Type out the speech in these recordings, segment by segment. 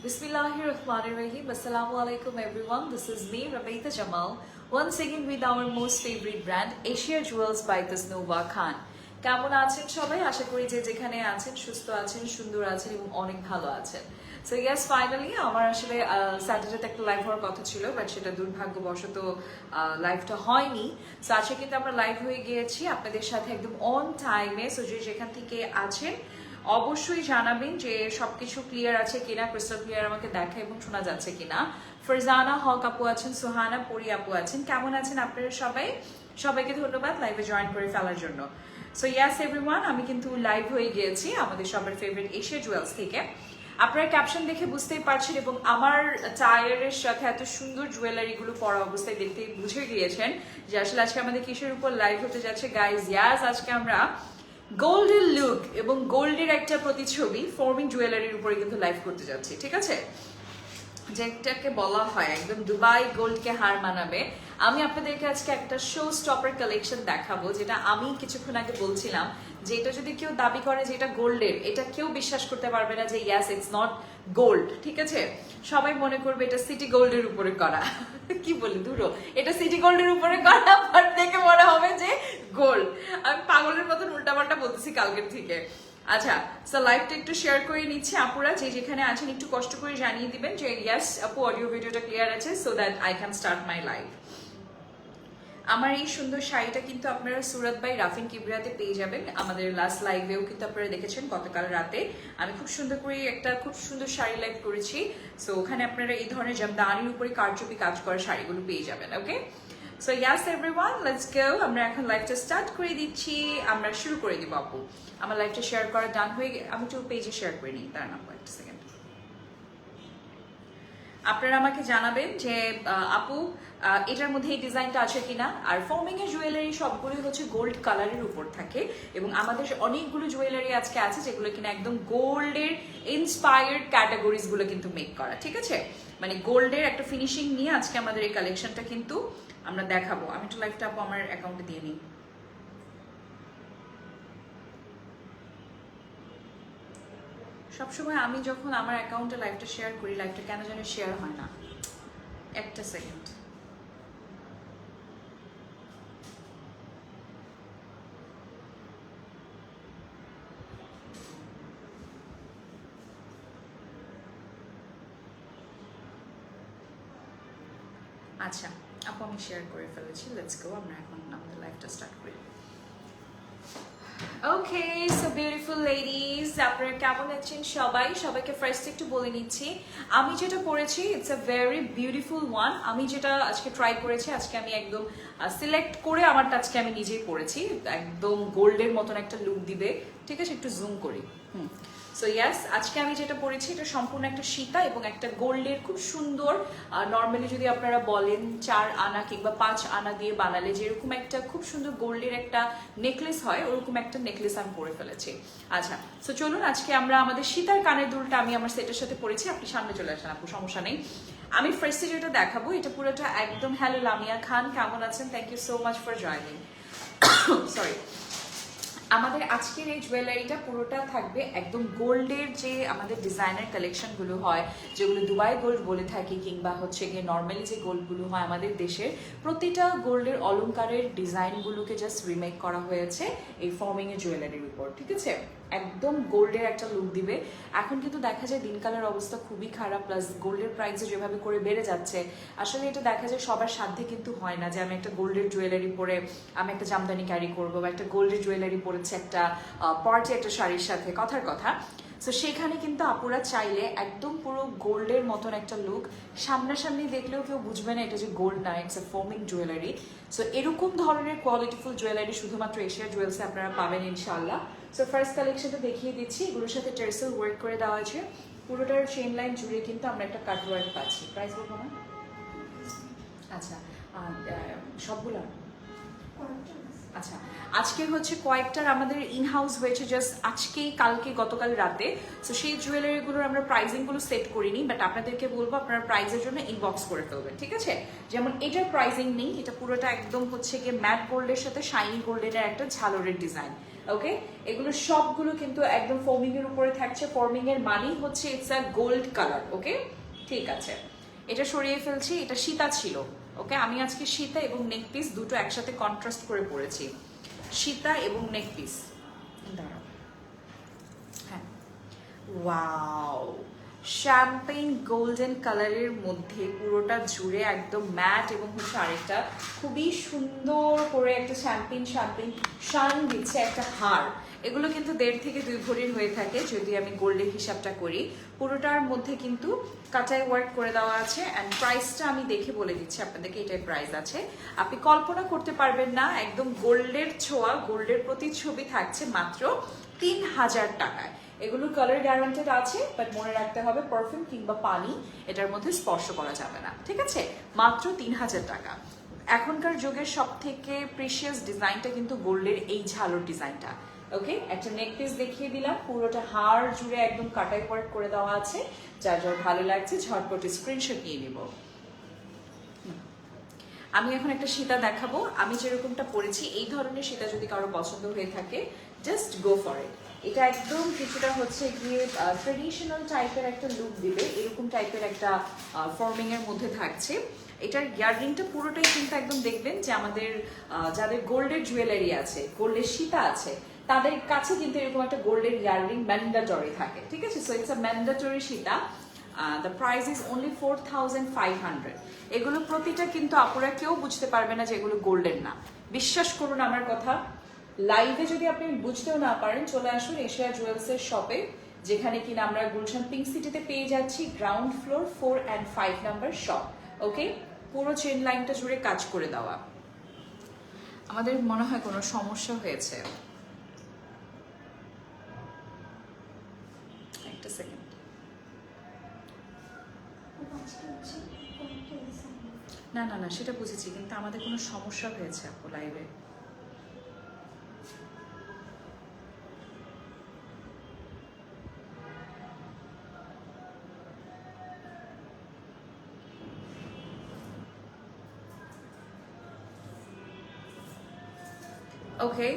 Bismillahirrahmanirrahim. Assalamu alaikum everyone. This is me, Rabaita Jamal. Once again with our most favorite brand, Asia Jewels by Tasnova Khan. কেমন আছেন সবাই? আশা করি যে যেখানে আছেন সুস্থ আছেন, সুন্দর আছেন এবং অনেক ভালো আছেন। সো ইয়েস, ফাইনালি আমার আসলে স্যাটারডেতে একটা লাইভ হওয়ার কথা ছিল, বাট সেটা দুর্ভাগ্যবশত লাইভটা হয়নি। সো আজকে কিন্তু আমরা লাইভ হয়ে গিয়েছি আপনাদের সাথে একদম অন টাইমে। সো যে যেখান থেকে আছেন অবশ্যই জানাবেন যে সবকিছু ক্লিয়ার আছে কিনা, ক্রিস্টাল ক্লিয়ার আমাকে দেখা এবং শোনা যাচ্ছে কিনা। ফারজানা হক আপু আছেন, সুহানা পরি আপু আছেন, কেমন আছেন আপনারা সবাই? সবাইকে ধন্যবাদ লাইভে জয়েন করে ফেলার জন্য। সো ইয়াস এভরিওয়ান, আমি কিন্তু লাইভ হয়ে গিয়েছি আমাদের সবার ফেভারিট এশিয়া জুয়েলস থেকে। আপনারা ক্যাপশন দেখে বুঝতেই পারছেন এবং আমার টায়ারের সাথে এত সুন্দর জুয়েলারিগুলো পরা অবস্থায় দেখতে বুঝে গিয়েছেন যে আসলে আজকে আমাদের কিসের উপর লাইভ হতে যাচ্ছে গাইজ। ইয়াস, আজকে আমরা গোল্ডের লুক এবং গোল্ডের একটা প্রতিচ্ছবি ফর্মিং জুয়েলারির উপরে কিন্তু লাইভ করতে যাচ্ছি, ঠিক আছে? যেটাকে বলা হয় একদম দুবাই গোল্ডকে হার মানাবে। আমি আপনাদেরকে আজকে একটা শো স্টপার কালেকশন দেখাবো, যেটা আমি কিছুক্ষণ আগে বলছিলাম যে এটা যদি কেউ দাবি করে যে এটা গোল্ডের, এটা কেউ বিশ্বাস করতে পারবে না যে ইয়াস ইটস নট গোল্ড, ঠিক আছে? সবাই মনে করবে এটা সিটি গোল্ডের উপরে করা। কি বলি ধুরো, এটা সিটি গোল্ডের উপরে করা, বাট দেখে মনে হবে যে গোল্ড। আমি পাগলের মতন উল্টাপাল্টা বলতেছি কালকের থেকে। আচ্ছা, সো লাইভটা একটু শেয়ার করে নিচ্ছি। আপুরা যে যেখানে আছেন একটু কষ্ট করে জানিয়ে দিবেন যে ইয়েস আপু অডিও ভিডিওটা ক্লিয়ার আছে, so that I can start my live. আমার এই সুন্দর শাড়িটা কিন্তু আপনারা সুরত বাই রাফিন কিবরিয়াতে পেয়ে যাবেন। আমাদের লাস্ট লাইভেও কিন্তু আপনারা দেখেছেন গতকাল রাতে আমি খুব সুন্দর করে একটা খুব সুন্দর শাড়ি লাইভ করেছি। সো ওখানে আপনারা এই ধরনের জামদানির উপরে কারচুপি কাজ করা শাড়িগুলো পেয়ে যাবেন। Okay, so yes everyone, let's go. আমরা এখন লাইভটা স্টার্ট করে দিচ্ছি, আমরা শুরু করে দিব। আপু আমার লাইভটা শেয়ার করা ডান হয়ে আমি একটু পেজে শেয়ার করে নিই, তার নাম একটা সেকেন্ড। আপনারা আমাকে জানাবেন যে আপু এটার মধ্যে এই ডিজাইনটা আছে কিনা। আর ফর্মিং এর জুয়েলারি সবগুলোই হচ্ছে গোল্ড কালারের উপর থাকে এবং আমাদের অনেকগুলো জুয়েলারি আজকে আছে যেগুলো কিনা একদম গোল্ডের ইন্সপায়ার্ড ক্যাটাগরিজ গুলো কিন্তু মেক করা, ঠিক আছে? মানে গোল্ডের একটা ফিনিশিং নিয়ে আজকে আমাদের এই কালেকশনটা কিন্তু আমরা দেখাবো। আমি একটু লাইভটা আপু আমার অ্যাকাউন্টে দিয়ে নিই। সবসময় আমি যখন আমার অ্যাকাউন্টে লাইভটা শেয়ার করি, লাইভটা কেন যেন শেয়ার হয় না। একটা সেকেন্ড। আচ্ছা আপু, আমি শেয়ার করে ফেলেছি। লেটস গো, আমরা এখন আমাদের লাইভটা স্টার্ট করি। ওকে, সো বিউটিফুল লেডিজ, আপনারা কেমন আছেন সবাই? সবাইকে ফার্স্ট একটু বলে নিচ্ছি আমি যেটা পরেছি it's a very beautiful one. আমি যেটা আজকে ট্রাই করেছি, আজকে আমি একদম সিলেক্ট করে আমারটা আজকে আমি নিজেই পরেছি, একদম গোল্ডের মতন একটা লুক দিবে, ঠিক আছে? একটু জুম করি। সো ইয়াস, আজকে আমি যেটা পরেছি এটা সম্পূর্ণ একটা সীতা এবং একটা গোল্ডের খুব সুন্দর, নর্মালি যদি আপনারা বলেন 4 আনা কিংবা 5 আনা দিয়ে বানালে যেরকম একটা খুব সুন্দর গোল্ডের একটা নেকলেস হয়, ওরকম একটা নেকলেস আমি পরে ফেলেছি। আচ্ছা, সো চলুন আজকে আমরা আমাদের সীতার কানের দুলটা আমি আমার সেটের সাথে পরেছি। আপনি সামনে চলে আসেন আপু, সমস্যা নেই। আমি ফার্স্টে যেটা দেখাবো এটা পুরোটা একদম, হ্যালো লামিয়া খান, কেমন আছেন? Thank you so much for joining. Sorry, আমাদের আজকের এই জুয়েলারিটা পুরোটা থাকবে একদম গোল্ডের যে আমাদের ডিজাইনার কালেকশনগুলো হয়, যেগুলো দুবাই গোল্ড বলে থাকি, কিংবা হচ্ছে গিয়ে নর্মালি যে গোল্ডগুলো হয় আমাদের দেশের, প্রতিটা গোল্ডের অলংকারের ডিজাইনগুলোকে জাস্ট রিমেক করা হয়েছে এই ফর্মিং এর জুয়েলারির উপর, ঠিক আছে? একদম গোল্ডের একটা লুক দিবে। এখন কিন্তু দেখা যায় দিনকালের অবস্থা খুবই খারাপ, প্লাস গোল্ডের প্রাইসও যেভাবে করে বেড়ে যাচ্ছে, আসলে এটা দেখা যায় সবার সাধ্যে কিন্তু হয় না যে আমি একটা গোল্ডের জুয়েলারি পরে আমি একটা জামদানি ক্যারি করবো, বা একটা গোল্ডের জুয়েলারি পরেছে একটা পার্টি একটা শাড়ির সাথে, কথার কথা। সো সেখানে কিন্তু আপুরা চাইলে একদম পুরো গোল্ডের মতন একটা লুক, সামনাসামনি দেখলেও কেউ বুঝবে না এটা যে গোল্ড না, it's a forming jewellery. So এরকম ধরনের কোয়ালিটিফুল জুয়েলারি শুধুমাত্র এশিয়া জুয়েলসে আপনারা পাবেন ইনশাল্লাহ। সো ফার্স্ট কালেকশনটা দেখিয়ে দিচ্ছি, এগুলোর সাথে টেরসেল ওয়ার্ক করে দেওয়া আছে, পুরোটার চেইন লাইন জুড়ে কিন্তু আমরা একটা কাট ওয়ার্ক পাচ্ছি। প্রাইস বলবো না? আচ্ছা, সবগুলো আচ্ছা, আজকে হচ্ছে কয়েকটার আমাদের ইনহাউস হয়েছে জাস্ট আজকেই, কালকে গতকাল রাতে। সো সেই জুয়েলারিগুলোর আমরা প্রাইজিংগুলো সেট করিনি, বাট আপনাদেরকে বলবো আপনারা প্রাইজের জন্য ইনবক্স করে ফেলবেন, ঠিক আছে? যেমন এটার প্রাইজিং নেই, এটা পুরোটা একদম হচ্ছে গিয়ে ম্যাট গোল্ডের সাথে শাইনি গোল্ডের একটা ঝালরের ডিজাইন। ওকে, এগুলো সবগুলো কিন্তু একদম ফর্মিং এর উপরে থাকছে। ফর্মিং এর মানেই হচ্ছে ইটস আ গোল্ড কালার। ওকে, ঠিক আছে, এটা সরিয়ে ফেলছি। এটা সীতা ছিল। ওকে, আমি আজকে সীতা এবং নেক পিস দুটো একসাথে কন্ট্রাস্ট করে পরেছি। সীতা এবং নেক পিস। দাঁড়াও, হ্যাঁ, ওয়াও, শ্যাম্পেইন গোল্ডেন কালারের মধ্যে পুরোটা জুড়ে একদম ম্যাট এবং হচ্ছে আরেকটা খুবই সুন্দর করে একটা শ্যাম্পেইন শান দিচ্ছে একটা হার। এগুলো কিন্তু 1.5 থেকে 2 ভরির হয়ে থাকে যদি আমি গোল্ডের হিসাবটা করি। পুরোটার মধ্যে কিন্তু কাটাই ওয়ার্ক করে দেওয়া আছে। অ্যান্ড প্রাইসটা আমি দেখে বলে দিচ্ছি আপনাদেরকে, এটাই প্রাইস আছে। আপনি কল্পনা করতে পারবেন না, একদম গোল্ডের ছোঁয়া, গোল্ডের প্রতিচ্ছবি থাকছে মাত্র 3000 টাকায়। এগুলো কালার গ্যারান্টেড আছে, বাট মনে রাখতে হবে পারফিউম কিংবা পানি এটার মধ্যে স্পর্শ করা যাবে না। ঠিক আছে, মাত্র 3000 টাকা। এখনকার যুগের সব থেকে প্রিশিয়াস ডিজাইনটা কিন্তু গোল্ডের এই ঝালোর ডিজাইনটা। ওকে, একটা নেক পিস দেখিয়ে দিলাম, পুরোটা হার জুড়ে একদম কাটাই ওয়ার্ক করে দেওয়া আছে। যার যার ভালো লাগছে ঝটপট স্ক্রিনশট নিয়ে নিব। আমি এখন একটা সীতা দেখাবো। আমি যেরকমটা পরেছি এই ধরনের সীতা যদি কারো পছন্দ হয়ে থাকে, জাস্ট গো ফর ইট। এটা একদম কিছুটা হচ্ছে গিয়ে ট্রেডিশনাল টাইপের একটা লুক দিবে, এরকম টাইপের একটা ফর্মিং এর মধ্যে থাকছে। এটার ইয়াররিংটা পুরোটাই কিন্তু একদম দেখবেন যে আমাদের যাদের গোল্ডের জুয়েলারি আছে, গোল্ডের সীতা আছে, তাদের কাছে কিন্তু এরকম একটা গোল্ডের ইয়াররিং ম্যান্ডেটরি থাকে। ঠিক আছে, so it's a mandatory Sita. The price is only 4500। এগুলো প্রতিটা কিন্তু আপনারা কেউ বুঝতে পারবে না যে এগুলো গোল্ডের না। বিশ্বাস করুন আমার কথা, লাইভে যদি আপনি বুঝতেও না পারেন, চলে আসুন এশিয়া জুয়েলসের শপে, যেখানে কিনা আমরা গুলশান পিঙ্ক সিটিতে পেয়ে যাচ্ছি, ground floor 4 and 5 number shop. Okay, পুরো চেন লাইনটা জুড়ে কাজ করে দেওয়া। আমাদের মনে হয় কোনো সমস্যা হয়েছে, একটা সেকেন্ড। না না না, সেটা বুঝেছি, কিন্তু আমাদের কোনো সমস্যা হয়েছে আপু লাইভে। ওকে,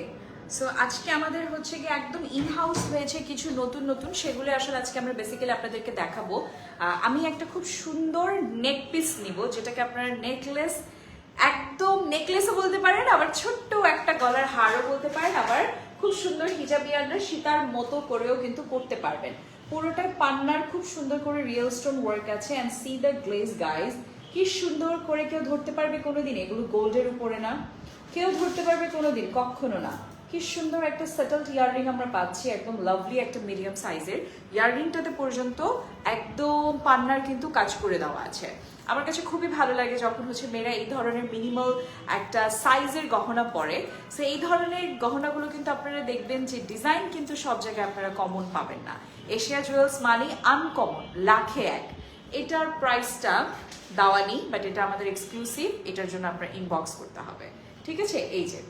সো আজকে আমাদের হচ্ছে কি একদম ইন হাউস হয়েছে কিছু নতুন নতুন, সেগুলো আসলে আজকে আমরা বেসিক্যালি আপনাদেরকে দেখাবো। আমি একটা খুব সুন্দর নেক পিস নিব, যেটাকে আপনারা নেকলেস, একদম নেকলেসও বলতে পারেন, আবার ছোট্ট একটা গলার হারও বলতে পারেন, আবার খুব সুন্দর হিজাবিয়ানরা সীতার মতো করেও কিন্তু করতে পারবেন। পুরোটা পান্নার খুব সুন্দর করে রিয়েল স্টোন ওয়ার্ক আছে। And C the glaze guys, কি সুন্দর করে কেউ ধরতে পারবে কোনোদিন? এগুলো গোল্ডের উপরে না, কেউ ধরতে পারবে কোনোদিন? কখনো না। কি সুন্দর একটা সেটেলড ইয়াররিং আমরা পাচ্ছি, একদম লাভলি একটা মিডিয়াম সাইজের ইয়াররিংটাতে পর্যন্ত একদম পান্নার কিন্তু কাজ করে দেওয়া আছে। আমার কাছে খুবই ভালো লাগে যখন হচ্ছে মেয়েরা এই ধরনের মিনিমাল একটা সাইজের গহনা পরে। সো এই ধরনের গহনাগুলো কিন্তু আপনারা দেখবেন যে ডিজাইন কিন্তু সব জায়গায় আপনারা কমন পাবেন না। এশিয়া জুয়েলস মানে আনকমন, লাখে এক। এটার প্রাইসটা দেওয়া নেই, বাট এটা আমাদের এক্সক্লুসিভ, এটার জন্য আপনার ইনবক্স করতে হবে। ঠিক আছে, এই যে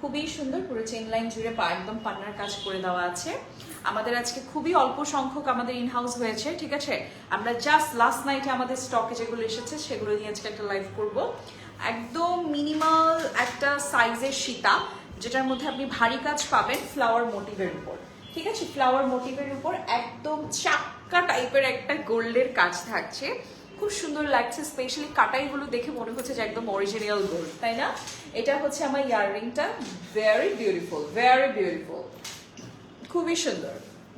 খুবই সুন্দর পুরো চেন লাইন জুড়ে একদম পান্নার কাজ করে দেওয়া আছে। আমাদের আজকে খুবই অল্প সংখ্যক আমাদের ইনহাউস হয়েছে। ঠিক আছে, আমরা জাস্ট লাস্ট নাইটে আমাদের স্টকে যেগুলো এসেছে সেগুলো নিয়ে আজকে একটা লাইভ করব। একদম মিনিমাল একটা সাইজের সীতা, যেটার মধ্যে আপনি ভারী কাজ পাবেন ফ্লাওয়ার মোটিভের উপর। ঠিক আছে, ফ্লাওয়ার মোটিভের উপর একদম চাক্কা টাইপের একটা গোল্ডের কাজ থাকছে, খুব সুন্দর লাগছে। স্পেশালি কাটাইগুলো দেখে মনে হচ্ছে যে একদম অরিজিনাল গোল্ড, তাই না? এটা হচ্ছে আমার ইয়াররিংটা, ভেরি বিউটিফুল, ভেরি বিউটিফুল, খুবই সুন্দর।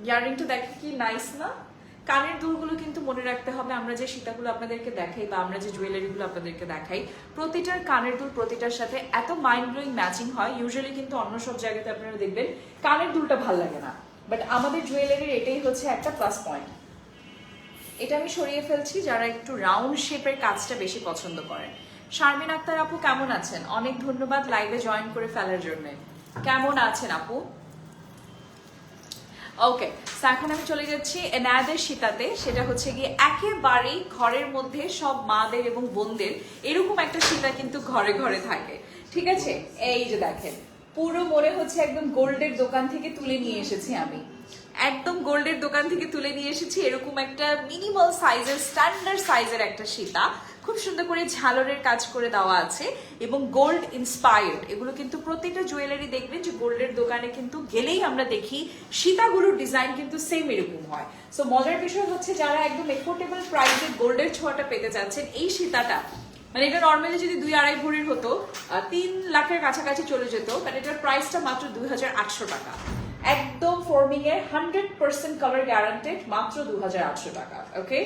ইয়াররিংটা দেখে কি নাইস না? কানের দুলগুলো কিন্তু মনে রাখতে হবে, আমরা যে সীতাগুলো আপনাদেরকে দেখাই বা আমরা যে জুয়েলারিগুলো আপনাদেরকে দেখাই, প্রতিটার কানের দুল প্রতিটার সাথে এত মাইন্ড ব্লোয়িং ম্যাচিং হয়। ইউজুয়ালি কিন্তু অন্য সব জায়গাতে আপনারা দেখবেন কানের দুলটা ভাল লাগে না, বাট আমাদের জুয়েলারির এটাই হচ্ছে একটা প্লাস পয়েন্ট। এটা আমি সরিয়ে ফেলছি যারা একটু রাউন্ড শেপের কাজটা বেশি পছন্দ করেন। শারমিন আক্তার আপু কেমন আছেন? অনেক ধন্যবাদ লাইভে জয়েন করে ফেলার জন্য। কেমন আছেন আপু? ওকে, এখন আমি চলে যাচ্ছি এনায়াদের সীতাতে। সেটা হচ্ছে গিয়ে একেবারেই ঘরের মধ্যে সব মাদের এবং বোনদের এরকম একটা সীতা কিন্তু ঘরে ঘরে থাকে। ঠিক আছে, এই যে দেখেন, পুরো মনে হচ্ছে একদম গোল্ডের দোকান থেকে তুলে নিয়ে এসেছি আমি, একদম গোল্ডের দোকান থেকে তুলে নিয়ে এসেছি। এরকম একটা মিনিমাল সাইজের, স্ট্যান্ডার্ড সাইজের একটা সীতা, খুব খুব সুন্দর করে ঝালরের কাজ করে দেওয়া আছে এবং গোল্ড ইন্সপায়ার্ড। এগুলো কিন্তু প্রত্যেকটা জুয়েলারি দেখবেন যে গোল্ডের দোকানে কিন্তু গেলেই আমরা দেখি সীতাগুলোর ডিজাইন কিন্তু সেম এরকম হয়। সো মজার বিষয় হচ্ছে যারা একদম এফোর্ডেবল প্রাইসে গোল্ডের ছোঁয়াটা পেতে চাচ্ছেন, এই সীতাটা মানে এটা নর্মালি যদি 2-2.5 ভরির হতো 3 লাখের কাছাকাছি চলে যেত, বাট এটার প্রাইসটা মাত্র 2800 টাকা। একদম ফর্মিং এর 100% কালার গ্যারান্টেড, মাত্র 2800 টাকা। ওকে,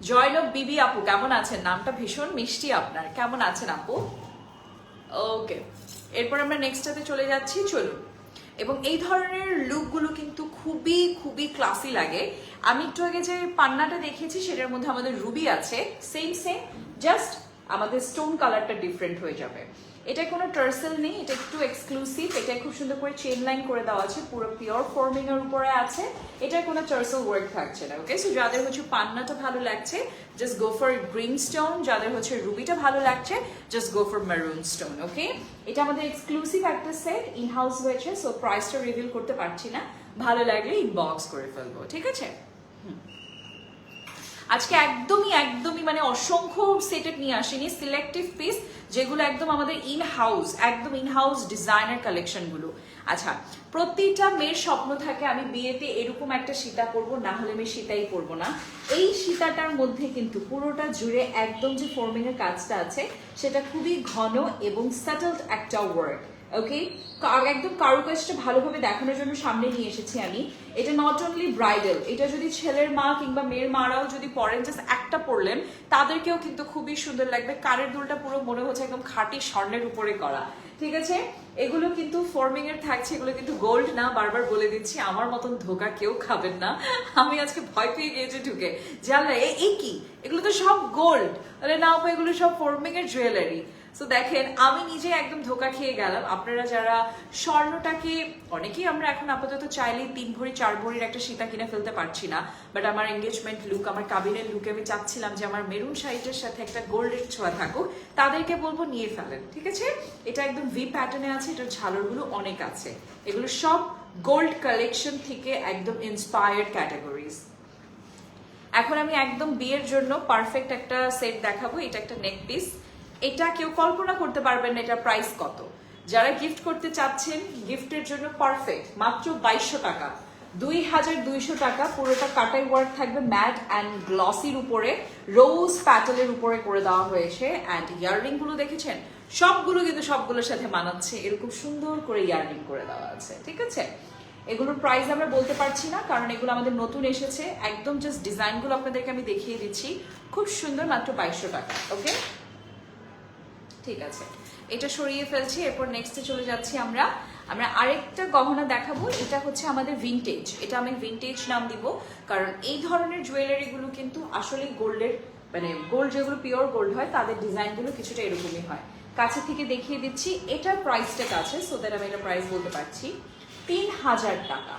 জয়নব বিবি আপু কেমন আছেন? নামটা ভীষণ মিষ্টি আপনার, কেমন আছেন আপু? ওকে, এরপর আমরা নেক্সটটাতে চলে যাচ্ছি, চলুন। এবং এই ধরনের লুকগুলো কিন্তু খুবই খুবই ক্লাসি লাগে। আমি একটু আগে যে পান্নাটা দেখেছি সেটার মধ্যে আমাদের রুবি আছে, সেম জাস্ট আমাদের স্টোন কালারটা ডিফারেন্ট হয়ে যাবে। এটা কোনো টার্সেল নেই, এটা একটু এক্সক্লুসিভ। এটা খুব সুন্দর করে চেন লাইন করে দেওয়া আছে, পুরো পিওর ফর্মিং এর উপরে আছে। এটার কোনো টার্সেল ওয়ার্ক থাকছে না। ওকে, সো যাদের হচ্ছে পান্নাটা ভালো লাগছে just go for green stone, যাদের হচ্ছে রুবিটা ভালো লাগছে just go for maroon stone. Okay, এটা আমাদের এক্সক্লুসিভ একটা সেট, ইন হাউস হয়েছে, সো প্রাইসটা রিভিল করতে পারছি না, ভালো লাগলে ইনবক্স করে ফেলবো, ঠিক আছে? আজকে একদমই মানে অসংখ্য সেটেড নিয়ে আসিনি, সিলেক্টিভ পিস যেগুলো একদম আমাদের ইন হাউস ডিজাইনার কালেকশন গুলো। আচ্ছা, প্রতিটা মেয়ের স্বপ্ন থাকে আমি বিয়েতে এরকম একটা সীতা পরবো, না হলে আমি সীতাই পরবো না। এই সীতাটার মধ্যে কিন্তু পুরোটা জুড়ে একদম যে ফর্মিং এর কাজটা আছে সেটা খুবই ঘন এবং সেটেলড একটা ওয়ার্ক। ওকে, একদম কারুকাজটা ভালোভাবে দেখানোর জন্য সামনে নিয়ে এসেছি আমি। এটা নট অনলি ব্রাইডাল, এটা যদি ছেলের মা কিংবা মেয়ের মারাও যদি পরেন, জাস্ট একটা পরলেন তাদেরকেও কিন্তু খুবই সুন্দর লাগবে। কানের দুলটা পুরো মনে হচ্ছে একদম খাঁটি স্বর্ণের উপরে করা, ঠিক আছে? এগুলো কিন্তু ফর্মিং এর থাকছে, এগুলো কিন্তু গোল্ড না, বারবার বলে দিচ্ছি, আমার মতন ধোকা কেউ খাবেন না। আমি আজকে ভয় পেয়ে গিয়েছি ঢুকে, জানলে এই কি, এগুলো তো সব গোল্ড। আরে না, এগুলো সব ফর্মিং এর জুয়েলারি। সো দেখেন, আমি নিজে একদম ধোকা খেয়ে গেলাম। আপনারা যারা স্বর্ণটাকে, অনেকেই আমরা এখন আপাতত চাইলেই 3 ভরি 4 ভরির একটা সীতা কিনে ফেলতে পারছি না, বাট আমার এঙ্গেজমেন্ট লুক, আমার কাবিনের লুকে আমি চাচ্ছিলাম যে আমার মেরুন শাড়িটার সাথে একটা গোল্ডের ছোঁয়া থাকুক, তাদেরকে বলবো নিয়ে ফেলেন, ঠিক আছে? এটা একদম ভি প্যাটার্নে আছে, এটার ঝালরগুলো অনেক আছে। এগুলো সব গোল্ড কালেকশন থেকে একদম ইন্সপায়ার্ড ক্যাটাগরিজ। এখন আমি একদম বিয়ের জন্য পারফেক্ট একটা সেট দেখাবো। এটা একটা নেক পিস, এটা কেউ কল্পনা করতে পারবেন না এটার প্রাইস কত। যারা গিফট করতে চাচ্ছেন, গিফটের জন্য পারফেক্ট, মাত্র 2200 টাকা, 2200 টাকা। পুরোটা কাটাই ওয়ার্ক থাকবে, ম্যাট অ্যান্ড গ্লসির উপরে, রোজ প্যাটেলের উপরে করে দেওয়া হয়েছে। অ্যান্ড ইয়াররিং গুলো দেখেছেন, সবগুলো কিন্তু সবগুলোর সাথে মানাচ্ছে, এরকম সুন্দর করে ইয়াররিং করে দেওয়া আছে, ঠিক আছে? এগুলোর প্রাইস আমরা বলতে পারছি না, কারণ এগুলো আমাদের নতুন এসেছে। একদম জাস্ট ডিজাইনগুলো আপনাদেরকে আমি দেখিয়ে দিচ্ছি, খুব সুন্দর, মাত্র 2200 টাকা। ওকে, ঠিক আছে, এটা সরিয়ে ফেলছি। এরপর নেক্সটে চলে যাচ্ছি আমরা আরেকটা গহনা দেখাবো। এটা হচ্ছে আমাদের ভিনটেজ, এটা আমি ভিনটেজ নাম দিব, কারণ এই ধরনের জুয়েলারিগুলো কিন্তু আসলে গোল্ডের, মানে গোল্ড যেগুলো পিওর গোল্ড হয় তাদের ডিজাইনগুলো কিছুটা এরকমই হয়। কাছে থেকে দেখিয়ে দিচ্ছি, এটার প্রাইসটা কাছে, সো দ্যাট আমি এটা প্রাইস বলতে পারছি, 3000 টাকা।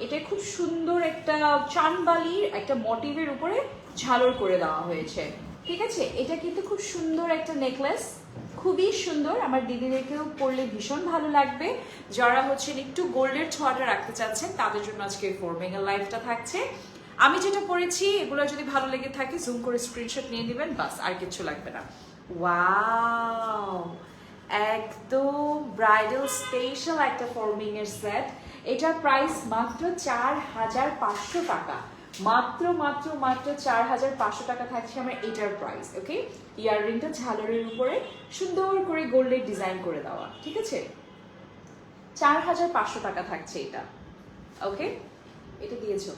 এটা খুব সুন্দর একটা চানবালির একটা মোটিভের উপরে ঝালর করে দেওয়া হয়েছে, ঠিক আছে? এটা কিন্তু খুব সুন্দর একটা নেকলেস, খুবই সুন্দর। আমার দিদিদেরকেও পরলে ভীষণ ভালো লাগবে। যারা হচ্ছে একটু গোল্ডের ছোঁয়াটা রাখতে চাচ্ছেন তাদের জন্য আজকে ফর্মিং এর লাইফটা থাকছে। আমি যেটা পরেছি এগুলো যদি ভালো লেগে থাকে জুম করে স্ক্রিনশট নিয়ে নেবেন, বাস, আর কিছু লাগবে না। ওয়াও, একদম ব্রাইডাল স্পেশাল একটা ফর্মিং এর সেট। এটার প্রাইস মাত্র 4500 টাকা, মাত্র 4500 টাকা থাকছে আমার এটার প্রাইস। ওকে, ইয়াররিংটা ঝালরের উপরে সুন্দর করে গোল্ডের ডিজাইন করে দেওয়া, ঠিক আছে? 4500 টাকা থাকছে এটা। ওকে, এটা দিয়েছো,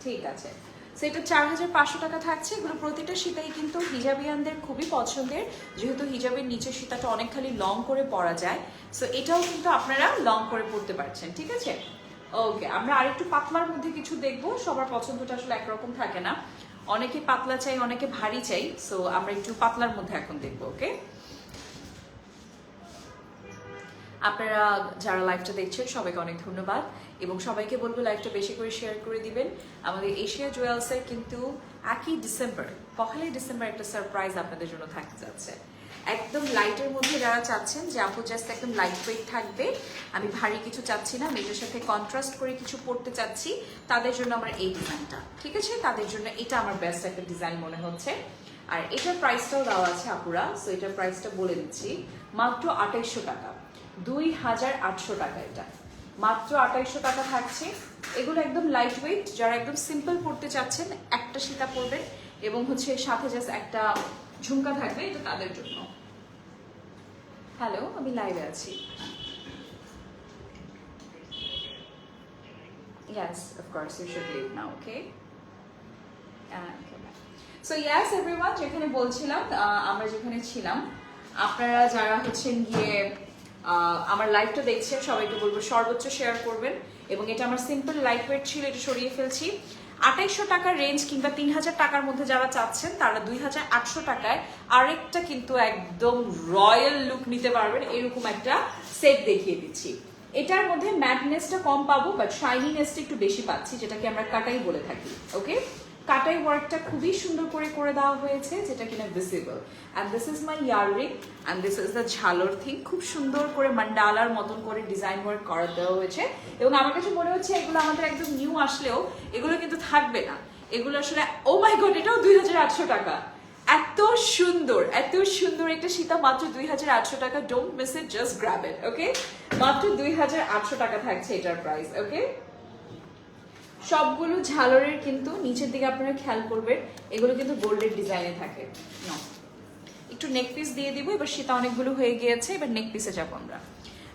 ঠিক আছে। সো এটা 4500 টাকা থাকছে। এগুলো প্রতিটা সীতাই কিন্তু হিজাবিয়ানদের খুবই পছন্দের, যেহেতু হিজাবের নিচের সীতাটা অনেকখানি লং করে পরা যায়। সো এটাও কিন্তু আপনারা লং করে পরতে পারছেন, ঠিক আছে? ওকে, আমরা আরেকটু পাতলার মধ্যে কিছু দেখবো। সবার পছন্দটা আসলে একরকম থাকে না, অনেকে পাতলা চাই, অনেকে ভারী চাই। সো আমরা একটু পাতলার মধ্যে এখন দেখবো। ওকে, আপনারা যারা লাইভটা দেখছেন সবাইকে অনেক ধন্যবাদ, এবং সবাইকে বলবো লাইভটা বেশি করে শেয়ার করে দিবেন। আমাদের এশিয়া জুয়েলসের কিন্তু 1 ডিসেম্বর, 1 ডিসেম্বর একটা সারপ্রাইজ আপনাদের জন্য থাকতে যাচ্ছে। একদম লাইটের মধ্যে যারা চাচ্ছেন যে আপু জাস্ট একদম লাইট ওয়েট থাকবে, আমি ভারী কিছু চাচ্ছি না, এটার সাথে কন্ট্রাস্ট করে কিছু পরতে চাচ্ছি, তাদের জন্য আমার এই ডিজাইনটা, ঠিক আছে? তাদের জন্য এটা আমার বেস্ট একটা ডিজাইন মনে হচ্ছে। আর এটার প্রাইসটাও দেওয়া আছে আপুরা, সো এটার প্রাইসটা বলে দিচ্ছি, মাত্র 2800 টাকা, 2800 টাকা, এটা মাত্র 2800 টাকা থাকছে। এগুলো একদম লাইট ওয়েট, যারা একদম সিম্পল পরতে চাচ্ছেন একটা সীতা পরবেন এবং হচ্ছে সাথে জাস্ট একটা ঝুমকা থাকবে, এটা তাদের জন্য। হ্যালো, আমি লাইভে আছি। Yes, of course, you should leave now, okay? Okay, bye. So yes, everyone, যেখানে বলছিলাম, আমরা যেখানে ছিলাম, আপনারা যারা হচ্ছেন গিয়ে আমার লাইভটা দেখছেন সবাইকে বলবো সর্বোচ্চ শেয়ার করবেন, এবং এটা আমার সিম্পল লাইট ওয়েট ছিল, এটা সরিয়ে ফেলছি। 2800 টাকার রেঞ্জ কিংবা 3000 টাকার মধ্যে যারা চাচ্ছেন তারা 2800 টাকায় আরেকটা কিন্তু একদম রয়্যাল লুক নিতে পারবেন, এরকম একটা সেট দেখিয়ে দিচ্ছি। এটার মধ্যে ম্যাটনেসটা কম পাবো, বাট শাইনিনেসটা একটু বেশি পাচ্ছি, যেটাকে আমরা কাটাই বলে থাকি। ওকে, কাটাই ওয়ার্কটা খুবই সুন্দর করে দেওয়া হয়েছে, যেটা কিনা visible. And this is my earring and this is the ঝালর থিং, খুব সুন্দর করে মান্ডালার মতন করে ডিজাইন ওয়ার্ক করা দেওয়া হয়েছে। এবং আমার কাছে মনে হচ্ছে এগুলো আমাদের একদম নিউ আসলেও এগুলো কিন্তু থাকবে না, এগুলো আসলে ও মাই গড, এটাও 2800 টাকা। এত সুন্দর একটা সীতা, মাত্র 2800 টাকা। Don't miss it, just grab it. Okay, মাত্র 2800 টাকা থাকছে এটার প্রাইস। ওকে, সবগুলো ঝালরের কিন্তু নিচের দিকে আপনারা খেয়াল করবেন, এগুলো কিন্তু গোল্ডের ডিজাইনে থাকে। না, একটু নেক পিস দিয়ে দিব। এবার সীতা অনেকগুলো হয়ে গিয়েছে, এবার নেক পিসে যাবো আমরা।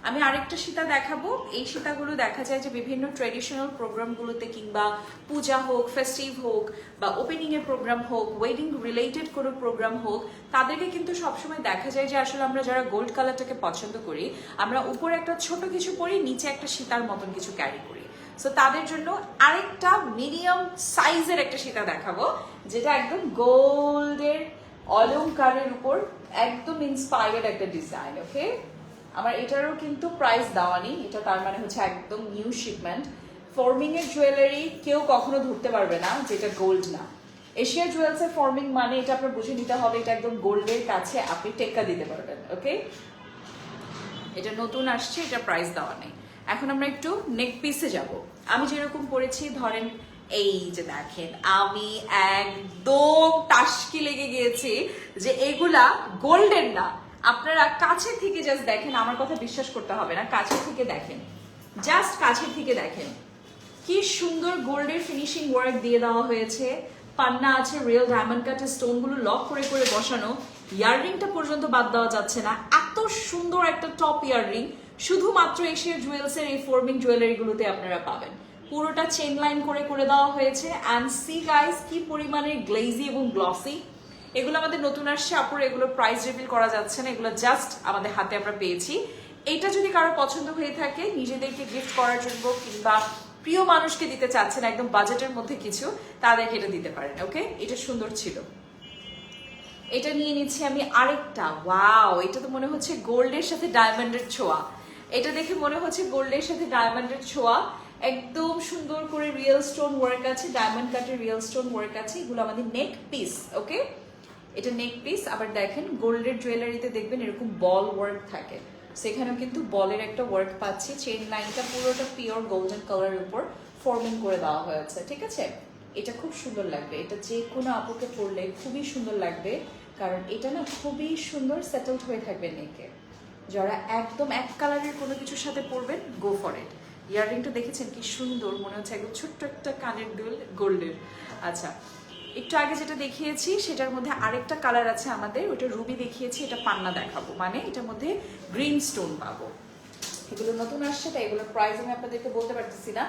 আমি আরেকটা সীতা দেখাবো। এই সীতাগুলো দেখা যায় যে বিভিন্ন ট্রেডিশনাল প্রোগ্রামগুলোতে কিংবা পূজা হোক, ফেস্টিভ হোক, বা ওপেনিং এর প্রোগ্রাম হোক, ওয়েডিং রিলেটেড কোনো প্রোগ্রাম হোক, তাদেরকে কিন্তু সবসময় দেখা যায় যে আসলে আমরা যারা গোল্ড কালারটাকে পছন্দ করি, আমরা উপরে একটা ছোট কিছু পরি, নিচে একটা সীতার মতন কিছু ক্যারি করি। সো তাদের জন্য আরেকটা মিডিয়াম সাইজের একটা সীতা দেখাবো, যেটা একদম গোল্ডের অলংকারের উপর একদম ইন্সপায়ার্ড একটা ডিজাইন। ওকে, আমার এটারও কিন্তু প্রাইস দেওয়া নেই, এটা তার মানে হচ্ছে একদম নিউ শিপমেন্ট। ফর্মিং এর জুয়েলারি কেউ কখনো ধরতে পারবে না যেটা গোল্ড না। এশিয়া জুয়েলস এর ফর্মিং মানে এটা আপনার বুঝে নিতে হবে, এটা একদম গোল্ডের কাছে আপনি টেক্কা দিতে পারবেন। ওকে, এটা নতুন আসছে, এটা প্রাইস দেওয়া নেই। এখন আমরা একটু নেক পিসে যাব। আমি যেরকম পরেছি, ধরেন এই যে দেখেন, আমি একদম টাসকি লেগে গিয়েছি যে এগুলা গোল্ডের না। আপনারা কাছে থেকে জাস্ট দেখেন, আমার কথা বিশ্বাস করতে হবে না, কাছে থেকে দেখেন, জাস্ট কাছে থেকে দেখেন কি সুন্দর গোল্ডের ফিনিশিং ওয়ার্ক দিয়ে দেওয়া হয়েছে। পান্না আছে, রিয়েল ডায়মন্ড কাটের স্টোনগুলো লক করে বসানো, ইয়াররিংটা পর্যন্ত বাদ দেওয়া যাচ্ছে না। এত সুন্দর একটা টপ ইয়াররিং শুধুমাত্র এশিয়া জুয়েলসের এই ফর্মিং জুয়েলারিগুলোতে আপনারা পাবেন। পুরোটা চেন লাইন করে দেওয়া হয়েছে। অ্যান্ড সি গাইস, কি পরিমাণে গ্লেজি এবং গ্লসি। এগুলো আমাদের নতুন আসছে আপুর, এগুলো প্রাইস রিভিল করা যাচ্ছে না, এগুলো জাস্ট আমাদের হাতে আমরা পেয়েছি। এটা যদি কারো পছন্দ হয়ে থাকে, নিজেদেরকে গিফট করার জন্য কিংবা প্রিয় মানুষকে দিতে চাচ্ছেন একদম বাজেটের মধ্যে কিছু, তাদেরকে এটা দিতে পারেন। ওকে, এটা সুন্দর ছিল। এটা নিয়ে নিচ্ছি আমি আরেকটা। ওয়াও, এটা তো মনে হচ্ছে গোল্ডের সাথে ডায়মন্ডের ছোঁয়া। এটা দেখে মনে হচ্ছে গোল্ডের সাথে ডায়মন্ডের ছোঁয়া। একদম সুন্দর করে রিয়েল স্টোন ওয়ার্ক আছে, ডায়মন্ড কাটের রিয়েল স্টোন ওয়ার্ক আছে। এগুলো আমাদের নেক পিস। ওকে, এটা নেক পিস। আবার দেখেন গোল্ডের জুয়েলারিতে দেখবেন এরকম বল ওয়ার্ক থাকে, সেখানেও কিন্তু বলের একটা ওয়ার্ক পাচ্ছি। চেইন লাইনটা পুরোটা পিওর গোল্ডেন কালারের উপর ফর্মিং করে দেওয়া হয়েছে, ঠিক আছে? এটা খুব সুন্দর লাগবে, এটা যে কোনো আপুকে পরলে খুবই সুন্দর লাগবে, কারণ এটা না খুবই সুন্দর সেটেলড হয়ে থাকবে নেকে। যারা একদম এক কালারের কোনো কিছুর সাথে পরবেন, গো ফর ইট। ইয়াররিংটা দেখেছেন কি সুন্দর, মনে হচ্ছে একদম ছোট্ট একটা কানের দুল গোল্ডের। আচ্ছা, একটু আগে যেটা দেখিয়েছি সেটার মধ্যে আরেকটা কালার আছে আমাদের, ওটা রুবি দেখিয়েছি, এটা পান্না দেখাবো, মানে এটার মধ্যে গ্রিন স্টোন পাবো। এগুলো নতুন আসছে, তাই এগুলোর প্রাইস আমি আপনাদেরকে বলতে পারতেছি না।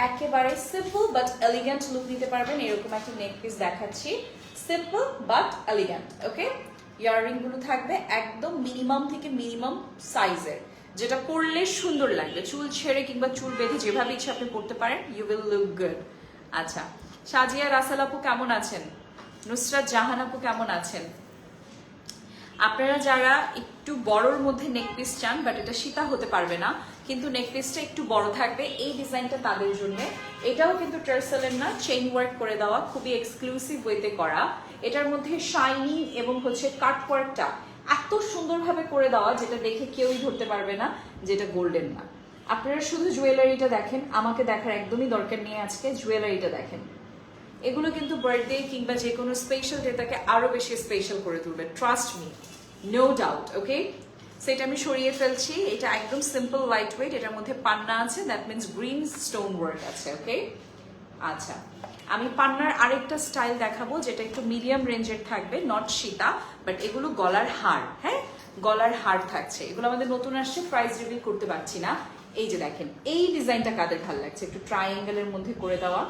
একেবারে সিম্পল বাট এলিগেন্ট লুক নিতে পারবেন, এরকম একটা নেক পিস দেখাচ্ছি, simple but elegant. Okay, earring গুলো থাকবে একদম মিনিমাম থেকে মিনিমাম সাইজের, যেটা পরলে সুন্দর লাগবে। চুল ছেড়ে কিংবা চুল বেঁধে যেভাবে ইচ্ছে আপনি পরতে পারেন, ইউ উইল লুক গুড। আচ্ছা, সাজিয়া রাসেল আপু কেমন আছেন? নুসরাত জাহান আপু কেমন আছেন? আপনারা যারা একটু বড়র মধ্যে নেক পিস চান, বাট এটা সীতা হতে পারবে না, কিন্তু নেকপিসটা একটু বড় থাকবে, এই ডিজাইনটা তাদের জন্য। এটাও কিন্তু টার্সেলের না, চেইন ওয়ার্ক করে দেওয়া, খুবই এক্সক্লুসিভ ওয়েতে করা। এটার মধ্যে শাইনিং এবং হচ্ছে কাট ওয়ার্কটা এত সুন্দরভাবে করে দেওয়া, যেটা দেখে কেউই ধরতে পারবে না যেটা গোল্ডেন না। আপনারা শুধু জুয়েলারিটা দেখেন, আমাকে দেখার একদমই দরকার নেই আজকে, জুয়েলারিটা দেখেন। এগুলো কিন্তু বার্থডে কিংবা যে কোনো স্পেশাল ডেটাকে আরো বেশি স্পেশাল করে তুলবে, ট্রাস্ট মি, নো ডাউট। ওকে, সেটা আমি সরিয়ে ফেলছি। এটা একদম সিম্পল লাইট ওয়েট, এটার মধ্যে পান্না আছে, that means green stone work আছে। ওকে, আচ্ছা, আমি পান্নার আরেকটা স্টাইল দেখাবো যেটা একটু মিডিয়াম রেঞ্জের থাকবে, নট সীতা, বাট এগুলো গলার হার। হ্যাঁ, গলার হার থাকছে, এগুলো আমাদের নতুন আসছে, প্রাইস রিভিল করতে পারছি না। এই যে দেখেন, এই ডিজাইনটা কাদের ভালো লাগছে, একটু ট্রায়াঙ্গেলের মধ্যে করে দেওয়া,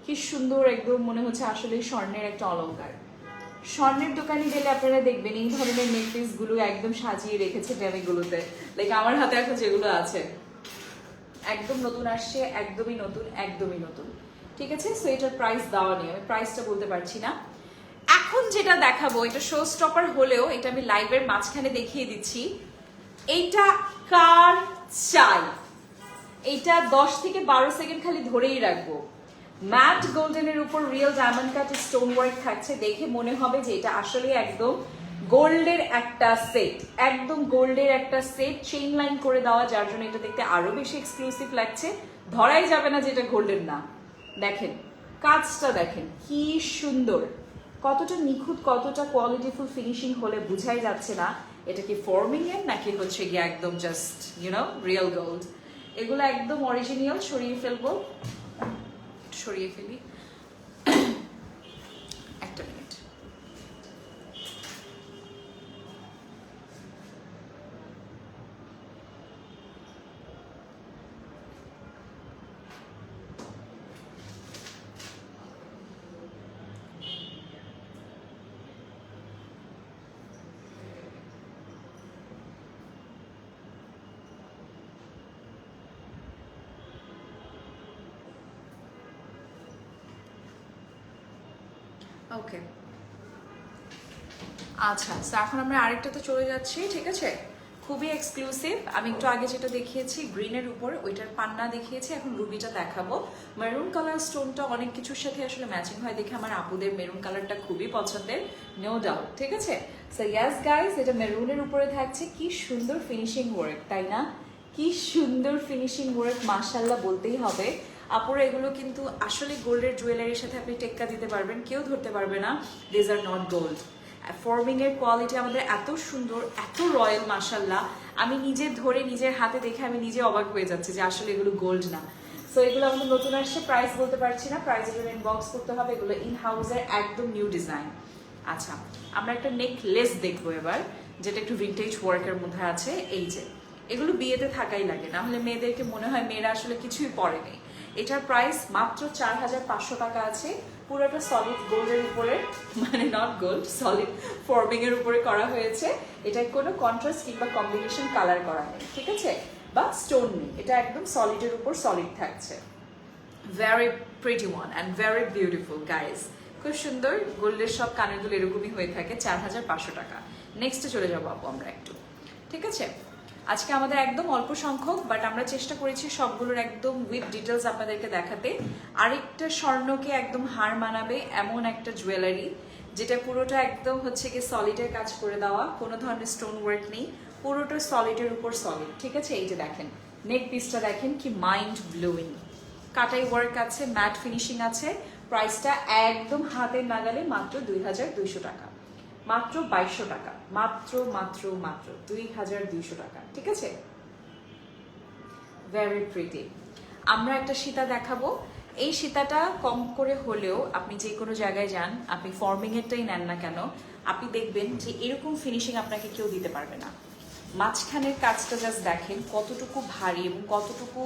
কি সুন্দর, একদম মনে হচ্ছে আসলে স্বর্ণের একটা অলংকার। স্বর্ণের দোকানে গেলে আপনারা দেখবেন এই ধরনের নেকলেস গুলো একদম সাজিয়ে রেখেছে ড্যামিগুলোতে, লাইক আমার হাতে এখন যেগুলো আছে একদম নতুন আসছে, একদমই নতুন, একদমই নতুন। ঠিক আছে, সো এটার প্রাইস দেওয়া নেই, আমি প্রাইসটা বলতে পারছি না। এখন যেটা দেখাবো এটা শো স্টপার হলেও এটা আমি লাইভের মাঝখানে দেখিয়ে দিচ্ছি। এইটা কার চাই, এইটা 10 থেকে 12 সেকেন্ড খালি ধরেই রাখবো। ম্যাট গোল্ডেনের উপর real diamond cut stone work থাকছে, দেখে মনে হবে যে এটা আসলে একদম গোল্ডের একটা সেট, একদম গোল্ডের একটা সেট, চেইন লাইন করে দেওয়া, যার জন্য এটা দেখতে আরো বেশি এক্সক্লুসিভ লাগছে, ধরাই যাবে না যে এটা গোল্ডের না। দেখেন কাজটা, দেখেন কি সুন্দর, কতটা নিখুঁত, কতটা কোয়ালিটিফুল ফিনিশিং হলে বুঝাই যাচ্ছে না এটা কি ফর্মিং এর নাকি হচ্ছে গিয়ে একদম জাস্ট রিয়েল গোল্ড। এগুলো একদম অরিজিনাল। সরিয়ে ফেলবো, সরিয়ে ফেলি, একটা মিনিট। ওকে, আচ্ছা, এখন আমরা আরেকটাতে চলে যাচ্ছি। ঠিক আছে, খুবই এক্সক্লুসিভ। আমি একটু আগে যেটা দেখিয়েছি গ্রিনের উপর, ওইটার পান্না দেখিয়েছি, এখন রুবিটা দেখাবো। মেরুন কালার স্টোনটা অনেক কিছুর সাথে আসলে ম্যাচিং হয় দেখে আমার আপুদের মেরুন কালারটা খুবই পছন্দের, নো ডাউট। ঠিক আছে, সো ইয়াস গাইস, এটা মেরুনের উপরে থাকছে, কি সুন্দর ফিনিশিং ওয়ার্ক, তাই না? কি সুন্দর ফিনিশিং ওয়ার্ক, মাশাআল্লাহ বলতেই হবে। আপুরা এগুলো কিন্তু আসলে গোল্ডের জুয়েলারির সাথে আপনি টেক্কা দিতে পারবেন, কেউ ধরতে পারবে না this are not gold. Forming এর কোয়ালিটি আমাদের এত সুন্দর, এত রয়্যাল, মাশাআল্লাহ। আমি নিজে ধরে নিজের হাতে দেখে আমি নিজে অবাক হয়ে যাচ্ছি যে আসলে এগুলো গোল্ড না। সো এগুলো আমাদের নতুন আসছে, প্রাইস বলতে পারছি না, প্রাইস এগুলো ইনবক্স করতে হবে। এগুলো ইন হাউসের একদম নিউ ডিজাইন। আচ্ছা, আমরা একটা নেকলেস দেখবো এবার, যেটা একটু ভিন্টেজ ওয়ার্কের মধ্যে আছে। এই যে এগুলো বিয়েতে থাকাই লাগে, না হলে মেয়েদেরকে মনে হয় মেয়েরা আসলে কিছুই পরেনি। এটার প্রাইস মাত্র 4500 টাকা আছে। পুরোটা সলিড গোল্ডের উপরে, মানে নট গোল্ড, সলিড ফর্মিং এর উপরে করা হয়েছে। এটার কোনো কন্ট্রাস্ট কিংবা কম্বিনেশন কালার করা নেই, ঠিক আছে, বা স্টোন নেই, এটা একদম সলিডের উপর সলিড থাকছে। Very pretty one and very beautiful guys, খুব সুন্দর। গোল্ডের সব কানের দুল এরকমই হয়ে থাকে, 4500 টাকা। নেক্সটে চলে যাবো আপু আমরা একটু, ঠিক আছে। আজকে আমাদের একদম অল্প সংখ্যক, বাট আমরা চেষ্টা করেছি সবগুলোর একদম উইথ ডিটেলস আপনাদেরকে দেখাতে। আরেকটা স্বর্ণকে একদম হার মানাবে এমন একটা জুয়েলারি, যেটা পুরোটা একদম হচ্ছে কি সলিডের কাজ করে দেওয়া, কোনো ধরনের স্টোন ওয়ার্ক নেই, পুরোটা সলিডের উপর সলিড, ঠিক আছে। এই যে দেখেন নেক পিসটা, দেখেন কি মাইন্ড ব্লোয়িং, কাটাই ওয়ার্ক আছে, ম্যাট ফিনিশিং আছে। প্রাইসটা একদম হাতের নাগালে, মাত্র 2200 টাকা, মাত্র 2200 টাকা, মাত্র মাত্র মাত্র 2200 টাকা, ঠিক আছে। Very pretty. আমরা একটা সীতা দেখাবো। এই সীতাটা কম করে হলেও আপনি যে কোনো জায়গায় যান, আপনি ফর্মিং এরটাই নেন না কেন, আপনি দেখবেন যে এরকম ফিনিশিং আপনাকে কেউ দিতে পারবে না। মাঝখানের কাজটা জাস্ট দেখেন কতটুকু ভারী এবং কতটুকু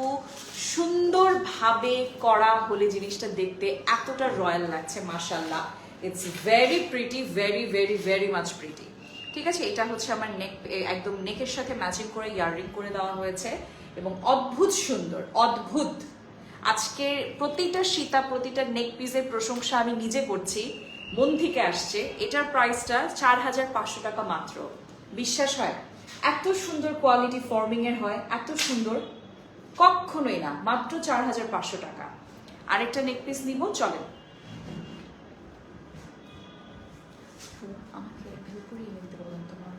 সুন্দরভাবে করা হলে জিনিসটা দেখতে এতটা রয়্যাল লাগছে, মাশাআল্লাহ। It's very pretty, very very very much pretty, ঠিক আছে। এটা হচ্ছে আমার নেক, একদম নেকের সাথে ম্যাচিং করে ইয়াররিং করে দেওয়া হয়েছে এবং অদ্ভুত সুন্দর, অদ্ভুত। আজকে প্রতিটা সীতা, প্রতিটা নেক পিসের প্রশংসা আমি নিজে করছি, মন থেকে আসছে। এটার প্রাইসটা 4500 টাকা মাত্র। বিশ্বাস হয়? এত সুন্দর কোয়ালিটি ফর্মিং এর হয়, এত সুন্দর, কখনোই না। মাত্র 4500 টাকা। আরেকটা নেক পিস নিব, চলেন। আমাকে ভেবে পড়িয়ে নিতে বলুন, তোমার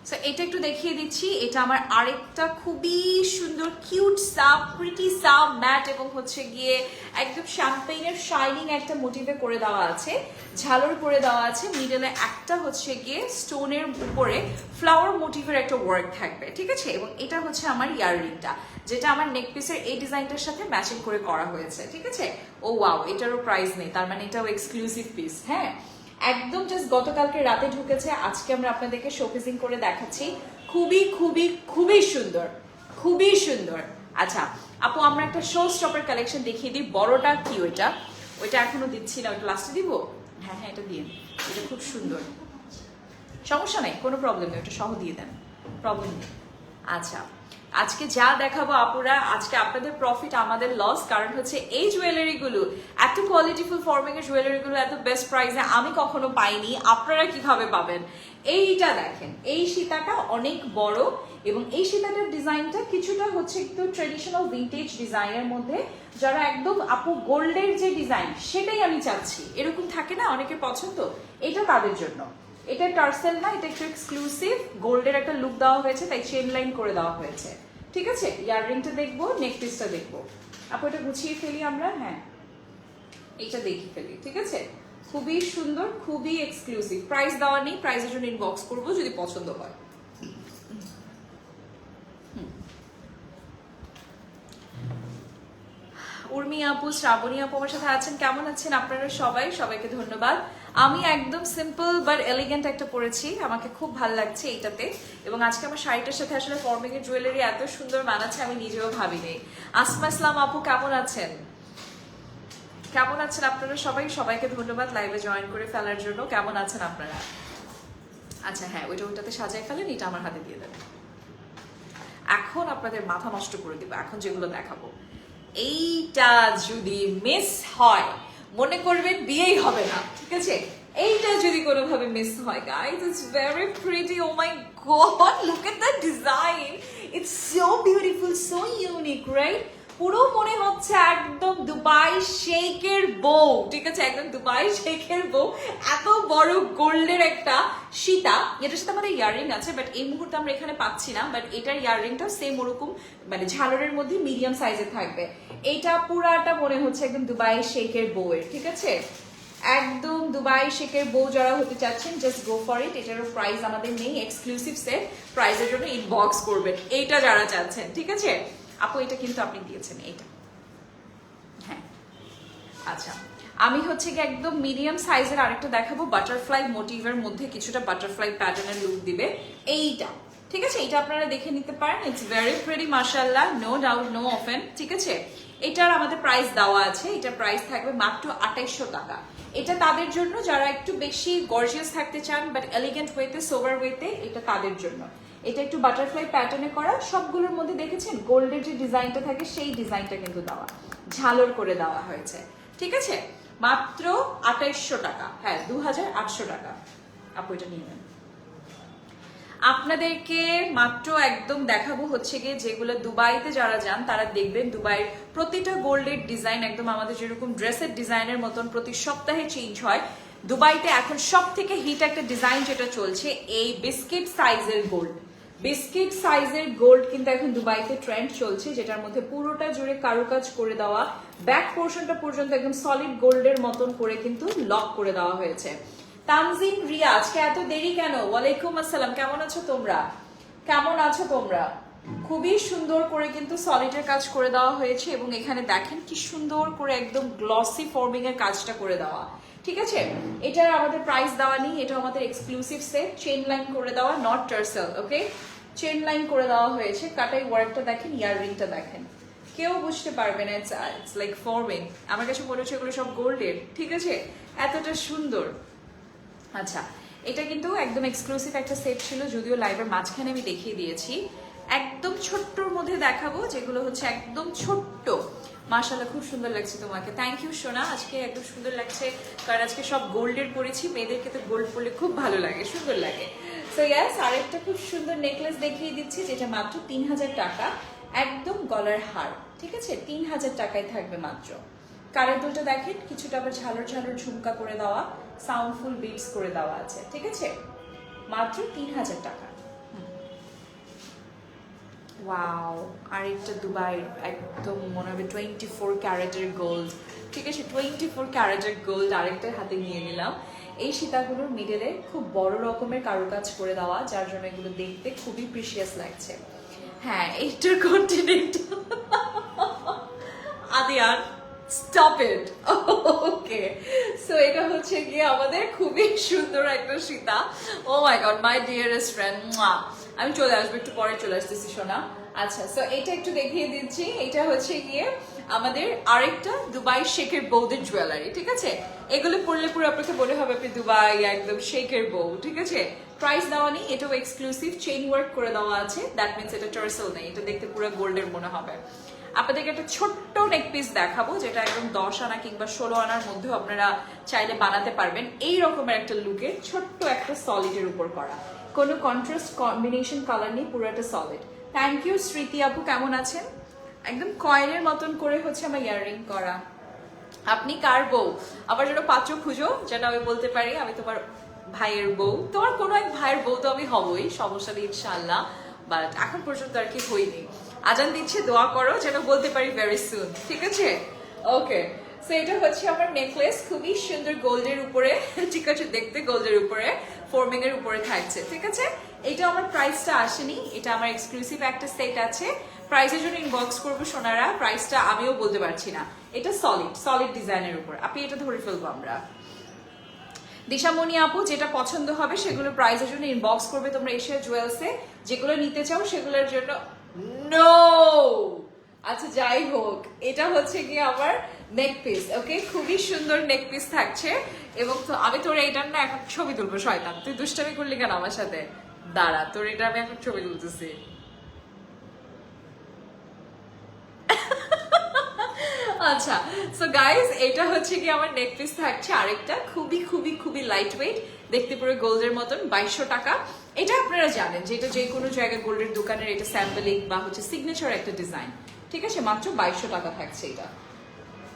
সো এটা একটু দেখিয়ে দিচ্ছি। এটা আমার আরেকটা খুবই সুন্দর কিউট সা প্রিটি সা ম্যাট এবং হচ্ছে গিয়ে একদম শ্যাম্পেইনের শাইনিং একটা মোটিভে করে দেওয়া আছে, ঝালর করে দেওয়া আছে, মিডলে একটা হচ্ছে গিয়ে স্টোনের উপরে ফ্লাওয়ার মোটিভের একটা ওয়ার্ক থাকবে, ঠিক আছে। এবং এটা হচ্ছে আমার ইয়াররিংটা, যেটা আমার নেক পিসের এই ডিজাইনটার সাথে ম্যাচিং করে করা হয়েছে, ঠিক আছে। ও ওয়াও, এটারও প্রাইস নেই, তার মানে এটাও এক্সক্লুসিভ পিস। হ্যাঁ, একদম জাস্ট গতকালকে রাতে ঢুকেছে, আজকে আমরা আপনাদেরকে শোকেসিং করে দেখাচ্ছি। খুবই খুবই খুবই সুন্দর, খুবই সুন্দর। আচ্ছা আপু, আমরা একটা শো স্টপের কালেকশন দেখিয়ে দিই। বড়টা কি ওইটা? ওইটা এখনো দিচ্ছি না, ওইটা লাস্টে দিব। হ্যাঁ হ্যাঁ, এটা দিয়ে, এটা খুব সুন্দর, সমস্যা নাই, কোনো প্রবলেম নেই, ওটা সহ দিয়ে দেন, প্রবলেম নেই। আচ্ছা, আজকে যা দেখাবো আপুরা, আজকে আপনাদের প্রফিট আমাদের লস। কারণ হচ্ছে এই জুয়েলারিগুলো, এত কোয়ালিটিফুল ফর্মিং এর জুয়েলারিগুলো এত বেস্ট প্রাইসে আমি কখনো পাইনি। আপনারা কিভাবে পাবেন? এইটা দেখেন, এই সীতাটা অনেক বড় এবং এই সীতাটার ডিজাইনটা কিছুটা হচ্ছে একটু ট্রেডিশনাল ভিন্টেজ ডিজাইনের মধ্যে। যারা একদম আপু গোল্ডের যে ডিজাইন সেটাই আমি চাচ্ছি, এরকম থাকে না অনেকের পছন্দ, এটা তাদের জন্য। এটা টার্সেল না, এটা একটু এক্সক্লুসিভ গোল্ডের একটা লুক দেওয়া হয়েছে, তাই চেন লাইন করে দেওয়া হয়েছে, ঠিক আছে। ইয়াররিংটা দেখবো, নেক পিসটা দেখবো। আপু এটা গুছিয়ে ফেলি আমরা, হ্যাঁ এইটা দেখি ফেলি, ঠিক আছে। খুবই সুন্দর, খুবই এক্সক্লুসিভ। প্রাইস দেওয়া নেই, প্রাইসের জন্য ইনবক্স করবো যদি পছন্দ হয়। উর্মি আপু, শ্রাবণী আপু আমার সাথে আছেন, কেমন আছেন আপনারা সবাই? সবাইকে ধন্যবাদ। আমি একদম সিম্পল বাট এলিগেন্ট একটা পরেছি, আমাকে খুব ভালো লাগছে এইটাতে। এবং আজকে আমার শাড়িটার সাথে আসলে ফর্মিং এর জুয়েলারি এত সুন্দর মানাচ্ছে আমি নিজেও ভাবিনি। আসমা ইসলাম আপু কেমন আছেন? কেমন আছেন আপনারা সবাই? সবাইকে ধন্যবাদ লাইভে জয়েন করে ফেলার জন্য। কেমন আছেন আপনারা? আচ্ছা হ্যাঁ, ওইটাতে সাজায় ফেলেন, এটা আমার হাতে দিয়ে দেবেন। এখন আপনাদের মাথা নষ্ট করে দিব, এখন যেগুলো দেখাবো। এইটা যদি মিস হয় মনে করবেন বিয়েই হবে না, ঠিক আছে। এইটা যদি কোনোভাবে মিস হয়, guys it's very pretty. Oh my god, look at the design, it's so beautiful, so unique, right? পুরো মনে হচ্ছে একদম দুবাই শেখের বউ, ঠিক আছে, একদম দুবাই শেখের বউ। এত বড় গোল্ডের একটা সীতা, এটার সাথে আমাদের ইয়াররিং আছে, বাট এই মুহূর্তে আমরা এখানে পাচ্ছি না। বাট এটার ইয়াররিংটা সেম ওরকম, মানে ঝালরের মধ্যে মিডিয়াম সাইজের থাকবে। এটা পুরাটা মনে হচ্ছে একদম দুবাই শেখের বউয়ের, ঠিক আছে। একদম দুবাই শেখের বউ যারা হতে চাচ্ছেন, জাস্ট গো ফর ইট। এটারও প্রাইস আমাদের নেই, এক্সক্লুসিভ সেট, প্রাইসের জন্য ইনবক্স করবেন এইটা যারা চাচ্ছেন, ঠিক আছে। আপু এটা কিন্তু আপনি দিয়েছেন, এইটা হ্যাঁ। আচ্ছা, আমি হচ্ছে কি একদম মিডিয়াম সাইজের আরেকটা দেখাবো, বাটারফ্লাই মোটিভের মধ্যে কিছুটা বাটারফ্লাই প্যাটার্নের লুক দিবে এইটা, ঠিক আছে। এটা আপনারা দেখে নিতে পারেন, ইটস ভেরি প্রিটি মাশাআল্লাহ, নো ডাউট, নো অফেন, ঠিক আছে। এটার আমাদের প্রাইস দেওয়া আছে, এটার প্রাইস থাকবে মাত্র 2800 টাকা। এটা তাদের জন্য যারা একটু বেশি গর্জিয়াস থাকতে চান বাট এলিগেন্ট ওয়েতে, সোবার ওয়েতে, এটা তাদের জন্য। এটা একটু বাটারফ্লাই প্যাটার্নে করা, সবগুলোর মধ্যে দেখেছেন গোল্ডের যে ডিজাইনটা থাকে সেই ডিজাইনটা কিন্তু দেওয়া, ঝালর করে দেওয়া হয়েছে, ঠিক আছে। মাত্র 2800 টাকা, হ্যাঁ 2800 টাকা। আপু এটা নিয়ে নেন। আপনাদেরকে মাত্র একদম দেখাবো হচ্ছে গিয়ে যেগুলো দুবাইতে যারা যান তারা দেখবেন, দুবাইয়ের প্রতিটা গোল্ডের ডিজাইন একদম আমাদের যেরকম ড্রেসের ডিজাইনের মতন প্রতি সপ্তাহে চেঞ্জ হয়। দুবাইতে এখন সব থেকে হিট একটা ডিজাইন যেটা চলছে, এই বিস্কিট সাইজের গোল্ড। বিস্কিট সাইজের গোল্ড কিন্তু এখন দুবাইতে ট্রেন্ড চলছে, যেটার মধ্যে পুরোটা জুড়ে কারুকাজ করে দেওয়া, ব্যাক পোর্শনটা পর্যন্ত একদম সলিড গোল্ডের মতন করে কিন্তু লক করে দেওয়া হয়েছে। তানজিম রিয়া, আজকে এত দেরি কেন? ওয়ালাইকুম আসসালাম, কেমন আছো তোমরা? কেমন আছো তোমরা? খুবই সুন্দর করে কিন্তু সলিডের কাজ করে দেওয়া হয়েছে এবং এখানে দেখেন কি সুন্দর করে একদম গ্লসি ফর্মিং এর কাজটা করে দেওয়া, ঠিক আছে। এটার আমাদের প্রাইস দেওয়া নেই, এটা আমাদের এক্সক্লুসিভ সেট, চেন লাইন করে দেওয়া, not tassel, okay. Chain line করে দেওয়া হয়েছে, কাটাই ওয়ার্কটা দেখেন, ইয়াররিংটা দেখেন, কেউ বুঝতে পারবে না ইটস লাইক ফর্মিং। আমার কাছে মনে হচ্ছে এগুলো সব গোল্ডের, ঠিক আছে, এতটা সুন্দর। আচ্ছা, এটা কিন্তু একদম এক্সক্লুসিভ একটা সেট ছিল, যদিও লাইভের মাঝখানে আমি দেখিয়ে দিয়েছি। একদম ছোট্টর মধ্যে দেখাবো, যেগুলো হচ্ছে একদম ছোট্ট। মাশাআল্লাহ, খুব সুন্দর লাগছে তোমাকে, থ্যাংক ইউ সোনা, আজকে একদম সুন্দর লাগছে, কারণ আজকে সব গোল্ডের পরেছি, মেয়েদেরকে তো গোল্ড পরলে খুব ভালো লাগে, সুন্দর লাগে। সো ইয়াস, আরেকটা খুব সুন্দর নেকলেস দেখিয়ে দিচ্ছি যেটা মাত্র 3000 টাকা, একদম গলার হার, ঠিক আছে? 3000 টাকায় থাকবে মাত্র। কানের দুলটা দেখেন, কিছুটা আবার ঝালর ঝালর ঝুমকা করে দেওয়া, সাউন্ডফুল বিটস করে দেওয়া আছে, ঠিক আছে? মাত্র 3000 টাকা। ওয়াও, আরেকটা দুবাই, একদম মনে হবে 24 ক্যারেটের গোল্ড, ঠিক আছে? 24 ক্যারেটের গোল্ড আরেকটা হাতে নিয়ে নিলাম। এই সীতাগুলোর মিডলে খুব বড় রকমের কারুকাজ করে দেওয়া, যার জন্য এগুলো দেখতে খুবই প্রিশিয়াস লাগছে। হ্যাঁ, এইটার continent Adiyan, stop it. Okay, so এটা হচ্ছে গিয়ে আমাদের খুবই সুন্দর একটা সীতা। ও my god, my dearest friend, আমি চলে আসবো, একটু পরে চলে আসতেছি সোনা। আচ্ছা, সো এটা একটু দেখিয়ে দিচ্ছি। এটা হচ্ছে গিয়ে আমাদের আরেকটা দুবাই শেখের বউদের জুয়েলারি, ঠিক আছে? এগুলো পড়লে পুরো আপনাকে মনে হবে আপনি দুবাই একদম শেখের বউ, ঠিক আছে? প্রাইস দেওয়া নেই, এটাও এক্সক্লুসিভ চেইন ওয়ার্ক করে দেওয়া আছে, দ্যাট মিনস এটা টার্সেল নেই, এটা দেখতে পুরো গোল্ডের মনে হবে। আপনাদেরকে একটা ছোট্ট নেক পিস দেখাবো যেটা একদম 10 আনা কিংবা 16 আনার মধ্যেও আপনারা চাইলে বানাতে পারবেন। এই রকমের একটা লুকের ছোট্ট একটা সলিডের উপর করা, কোনো কন্ট্রাস্ট কম্বিনেশন কালার নেই, পুরো একটা সলিড। থ্যাংক ইউ স্মৃতি আপু, কেমন আছেন? একদম কয়েনের মতন করে হচ্ছে আমার ইয়াররিং করা। আপনি কার বউ? আবার যেন পাত্র খুঁজো, যেটা আমি বলতে পারি আমি তোমার ভাইয়ের বউ, তোমার কোনো এক ভাইয়ের বউ তো আমি হবই, সমস্যা নেই ইনশাল্লাহ, বাট এখন পর্যন্ত আর কি হইনি। আজান দিচ্ছে, দোয়া করো যেন বলতে পারি ভেরি সুন, ঠিক আছে? ওকে, সো এটা হচ্ছে আমার নেকলেস, খুবই সুন্দর গোল্ডের উপরে, ঠিক আছে? দেখতে গোল্ডের উপরে ফর্মিং এর উপরে থাকছে, ঠিক আছে? এটা আমার প্রাইসটা আসেনি, এটা আমার এক্সক্লুসিভ একটা সেট আছে। প্রাইসের জন্য ইনবক্স করবো সোনারা, প্রাইসটা আমিও বলতে পারছি না। এটা সলিড সলিড ডিজাইনের উপর, আপনি এটা ধরে ফেলবো আমরা। দিশামণি আপু, যেটা পছন্দ হবে সেগুলো প্রাইসের জন্য ইনবক্স করবে তোমরা এশিয়া জুয়েলসে, যেগুলো নিতে চাও সেগুলোর জন্য। নো, আচ্ছা যাই হোক, এটা হচ্ছে গিয়ে আমার নেক পিস, ওকে? খুবই সুন্দর নেক পিস থাকছে। এবং তো আমি তোর এইটার না এখন ছবি তুলবো, শয়তান তুই দুষ্টামি করলি কেন আমার সাথে? দাঁড়া, তোর এটা আমি এখন ছবি তুলতেছি। আচ্ছা, সো গাইস, এটা হচ্ছে কি আমার নেক পিস থাকছে আরেকটা, খুবই খুবই খুবই লাইট ওয়েট, দেখতে পুরো গোল্ডের মতন, 2200 টাকা। এটা আপনারা জানেন যে এটা যে কোনো জায়গায় গোল্ডের দোকানের এটা স্যাম্পলিং বা হচ্ছে সিগনেচার একটা ডিজাইন, ঠিক আছে? মাত্র 2200 টাকা থাকছে এটা,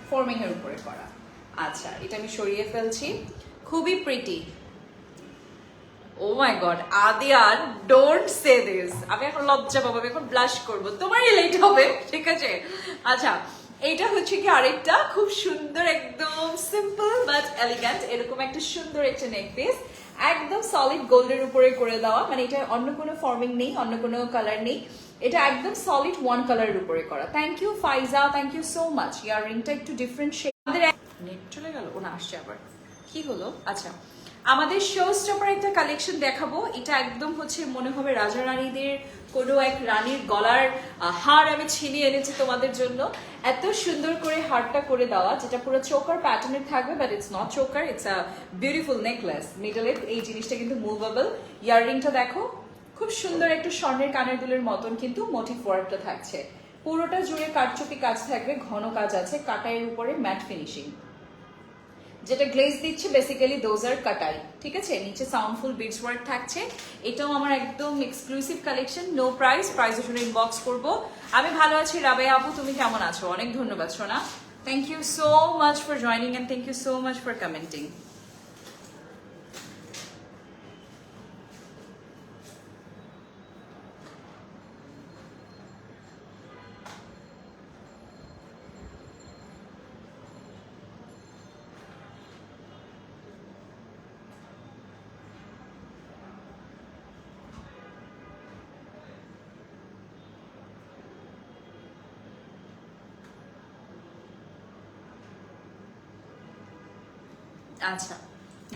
ফর্মিং এর উপরে করা। আচ্ছা, এটা আমি সরিয়ে ফেলছি, খুবই pretty. Oh my god, Adiyan, don't say this, আমি এখন লজ্জা পাবো, আমি এখন ব্লাশ করবো, তোমারই লেট হবে, ঠিক আছে? আচ্ছা, এইটা হচ্ছে কি আরেকটা খুব সুন্দর, একদম সিম্পল বাট এলিগ্যান্ট, এরকম একটা সুন্দর একটা নেক পিস, একদম সলিড গোল্ডের উপরে করে দেওয়া, মানে এটা অন্য কোনো ফর্মিং নেই, অন্য কোনো কালার নেই, এটা একদম সলিড ওয়ান কালারের উপরে করা। Thank you Faiza, thank you so much. ইয়াররিংটা একটু ডিফারেন্ট শেপ। আমাদের নেট চলে গেল, ও না আসছে আবার, কি হলো? আচ্ছা, আমাদের শো স্টপার একটা কালেকশন দেখাবো, এটা একদম হচ্ছে মনে হবে রাজা রানীদের কোনো এক রানীর গলার হার আমি ছিনিয়ে এনেছি তোমাদের জন্য। এত সুন্দর করে হারটা করে দেওয়া, যেটা পুরো চোকার প্যাটার্নের থাকবে, but it's not choker, it's a beautiful necklace. মিডলে এই জিনিসটা কিন্তু মুভেবল। ইয়াররিংটা দেখো, খুব সুন্দর একটা স্বর্ণের কানের দুলের মতন কিন্তু মোটিভ ওয়ার্কটা থাকছে, পুরোটা জুড়ে কারচুপি কাজ থাকবে, ঘন কাজ আছে, কাটাইয়ের উপরে ম্যাট ফিনিশিং, যেটা গ্লেজ দিচ্ছে বেসিক্যালি দোজ আর কাটাই, ঠিক আছে? নিচে সাউন্ডফুল বিটস ওয়ার্ক থাকছে। এটাও আমার একদম এক্সক্লুসিভ কালেকশন, নো প্রাইস, প্রাইসের জন্য ইনবক্স করবো। আমি ভালো আছি, রাবেয়া আপু তুমি কেমন আছো? অনেক ধন্যবাদ সোনা, thank you so much for joining and thank you so much for commenting. আচ্ছা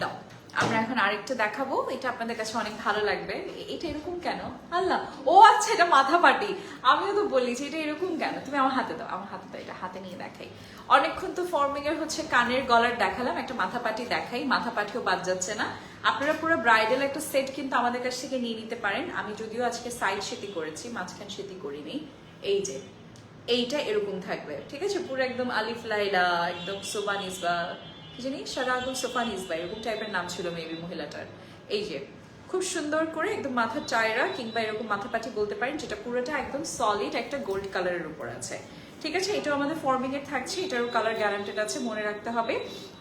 দাও, আমরা এখন আরেকটা দেখাবো, এটা আপনাদের কাছে অনেক ভালো লাগবে। এটা এরকম কেন আল্লাহ? ও আচ্ছা, এটা মাথা পাটি, আমিও তো বলি যে এটা এরকম কেন। তুমি আমার হাতে দাও, আমার হাতে দাও, এটা হাতে নিয়ে দেখাই। অনেকক্ষণ তো ফর্মিং এর হচ্ছে কানের গলার দেখালাম, একটা মাথা পাটি দেখাই, মাথা পাটিও বাদ যাচ্ছে না। আপনারা পুরো ব্রাইডাল একটা সেট কিন্তু আমাদের কাছ থেকে নিয়ে নিতে পারেন। আমি যদিও আজকে সাইড সেটি করেছি, মাঝখান সেটি করিনি। এই যে এইটা এরকম থাকবে, ঠিক আছে? পুরো একদম আলিফ লাইলা, একদম সোবানিস বা কি জানি, সারাগুল সোফানিস বা এরকম টাইপের নাম ছিল মেবি মহিলাটার। এই যে খুব সুন্দর করে একদম মাথার চায়রা কিংবা এরকম মাথা পাটি বলতে পারেন, যেটা পুরোটা একদম সলিড একটা গোল্ড কালারের উপর আছে। ঠিক আছে, এটাও আমাদের ফর্মিং এর থাকছে, এটারও কালার গ্যারান্টেড আছে, মনে রাখতে হবে।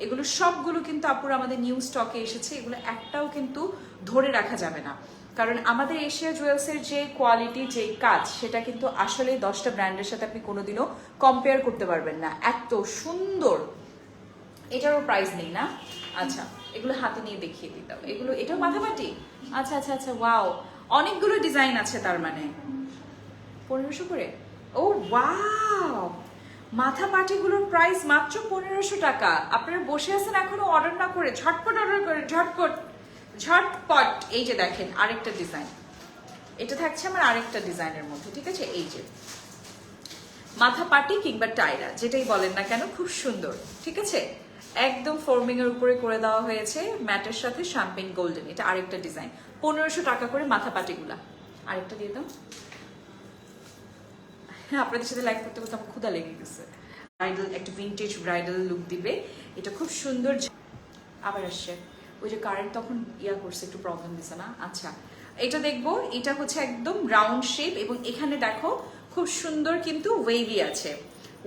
এগুলো সবগুলো কিন্তু আপুরা আমাদের নিউ স্টকে এসেছে, এগুলো একটাও কিন্তু ধরে রাখা যাবে না, কারণ আমাদের এশিয়া জুয়েলসের যে কোয়ালিটি, যে কাজ, সেটা কিন্তু আসলে 10টা ব্র্যান্ডের সাথে আপনি কোনোদিনও কম্পেয়ার করতে পারবেন না, এত সুন্দর। এটারও প্রাইস নেই না? আচ্ছা, এগুলো হাতে নিয়ে দেখিয়ে দিতাম। এগুলো, এটাও মাথাপাটি? আচ্ছা আচ্ছা আচ্ছা, ওয়াও, অনেকগুলো ডিজাইন আছে তার মানে। 1500 করে? ও ওয়াও, মাথা পাটিগুলোর প্রাইস মাত্র 1500 টাকা। আপনারা বসে আছেন এখনো অর্ডার না করে, ঝটপট অর্ডার করে, ঝটপট ঝটপট। এই যে দেখেন আরেকটা ডিজাইন, এটা থাকছে আমার আরেকটা ডিজাইনের মধ্যে। ঠিক আছে, এই যে মাথা পাটি কিংবা টায়রা যেটাই বলেন না কেন, খুব সুন্দর। ঠিক আছে, একদম ফর্মিং এর উপরে করে দেওয়া হয়েছে ম্যাটের সাথে শ্যাম্পেন গোল্ডেন। এটা আরেকটা ডিজাইন, 1500 টাকা করে মাথা পাটিগুলা। আরেকটা দিয়ে দাও। হ্যাঁ, আপনাদের সাথে লাইভ করতে করতে আমার ক্ষুধা লেগে গেছে। ব্রাইডাল, একটা ভিন্টেজ ব্রাইডাল লুক দিবে, এটা খুব সুন্দর। আবার আসছে, ওই যে কারেন্ট তখন করছে, একটু প্রবলেম দিছে না? আচ্ছা, এটা দেখবো। এটা হচ্ছে একদম রাউন্ড শেপ এবং এখানে দেখো খুব সুন্দর কিন্তু ওয়েভি আছে।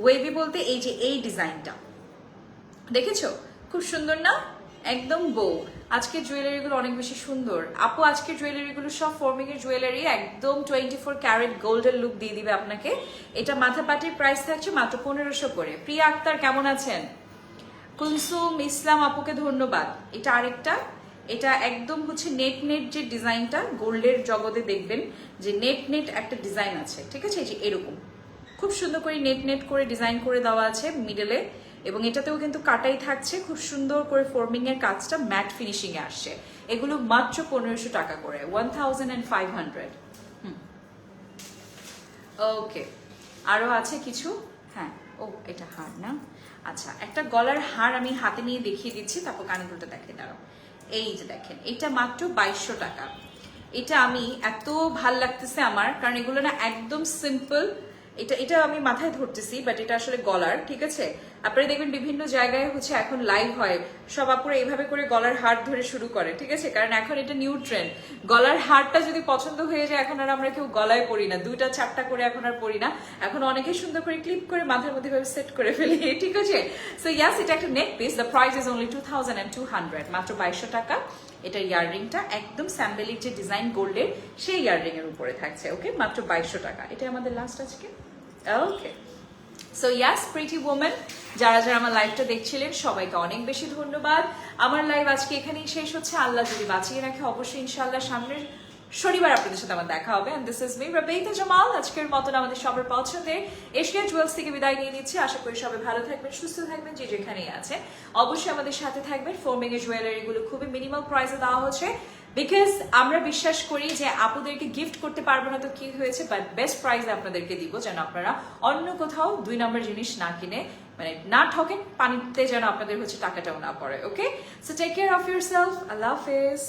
ওয়েভি বলতে এই যে এই ডিজাইনটা দেখেছো, খুব সুন্দর না? একদম বউ। আজকের জুয়েলারিগুলো অনেক বেশি সুন্দর আপু। আজকের জুয়েলারিগুলো সব ফর্মিং এর জুয়েলারি, একদম 24 ক্যারেট গোল্ডেন লুক দিয়ে দিবে আপনাকে। এটা মাথা পাটির প্রাইস থাকছে মাত্র 1500 করে। প্রিয়া আক্তার কেমন আছেন? কুলসুম ইসলাম আপুকে ধন্যবাদ। এটা আরেকটা, এটা একদম হচ্ছে নেট নেট যে ডিজাইনটা, গোল্ডের জগতে দেখবেন যে নেট নেট একটা ডিজাইন আছে। ঠিক আছে, এই যে এরকম খুব সুন্দর করে নেট নেট করে ডিজাইন করে দেওয়া আছে মিডলে, এবং এটাতেও কিন্তু কাটাই থাকছে, খুব সুন্দর করে ফর্মিং এর কাজটা ম্যাট ফিনিশিং এ আসছে। এগুলো মাত্র 1500 টাকা করে, 1500। ওকে, আরো আছে কিছু। হ্যাঁ, ও এটা হার না? আচ্ছা, একটা গলার হার আমি হাতে নিয়ে দেখিয়ে দিচ্ছি, তারপর কানগুলোটা দেখে দাঁড়াও। এই যে দেখেন, এটা মাত্র 2200 টাকা। এটা আমি এত ভাল লাগতেছে আমার, কারণ এগুলো না একদম সিম্পল। এটা এটা আমি মাথায় ধরতেছি, বাট এটা আসলে গলার। ঠিক আছে, আপনারা দেখবেন বিভিন্ন জায়গায় হচ্ছে এখন লাইভ হয়, সব আপুরা এইভাবে করে গলার হার ধরে শুরু করে। ঠিক আছে, কারণ এখন এটা নিউ ট্রেন্ড। গলার হারটা যদি পছন্দ হয়ে যায়, এখন আর আমরা কেউ গলায় পরি না, 2টা 4টা করে এখন আর পরি না। এখন অনেকে সুন্দর করে ক্লিপ করে মাথার মধ্যে ভাবে সেট করে ফেলি। ঠিক আছে, সো ইয়াস, এটা একটা নেক piece. The price is only 2200, মাত্র 2200 টাকা। এটা ইয়াররিংটা একদম স্যাম্বেলির যে ডিজাইন গোল্ডের, সেই ইয়াররিং এর উপরে থাকছে। ওকে, মাত্র 2200 টাকা। এটা আমাদের লাস্ট আজকে। ওকে, সো ইয়াস প্রিটি ওমেন, যারা যারা আমার লাইভটা দেখছিলেন সবাইকে অনেক বেশি ধন্যবাদ। আমার লাইভ আজকে এখানেই শেষ হচ্ছে। আল্লাহ যদি বাঁচিয়ে রাখে, অবশ্যই ইনশাআল্লাহ সামনের শনিবার আপনাদের সাথে আমার দেখা হবে। And this is me Rabeita Jamal. আজকের মতন আমাদের সবার পছন্দের এশিয়া জুয়েলস থেকে বিদায় নিয়ে নিচ্ছি। আশা করি সবাই ভালো থাকবেন, সুস্থ থাকবেন, যে যেখানেই আছেন। অবশ্যই আমাদের সাথে থাকবেন। ফর্মিং এর জুয়েলারি গুলো খুবই মিনিমাল প্রাইসে দেওয়া হচ্ছে, বিকজ আমরা বিশ্বাস করি যে আপুদেরকে গিফট করতে পারবো না তো কি হয়েছে, বাট বেস্ট প্রাইসে আপনাদেরকে দিব, যেন আপনারা অন্য কোথাও 2 নম্বর জিনিস না কিনে, মানে না ঠকেন, পানিতে যেন আপনাদের হচ্ছে টাকাটাও না পড়ে। Okay, so take care of yourself. Allah হাফেজ।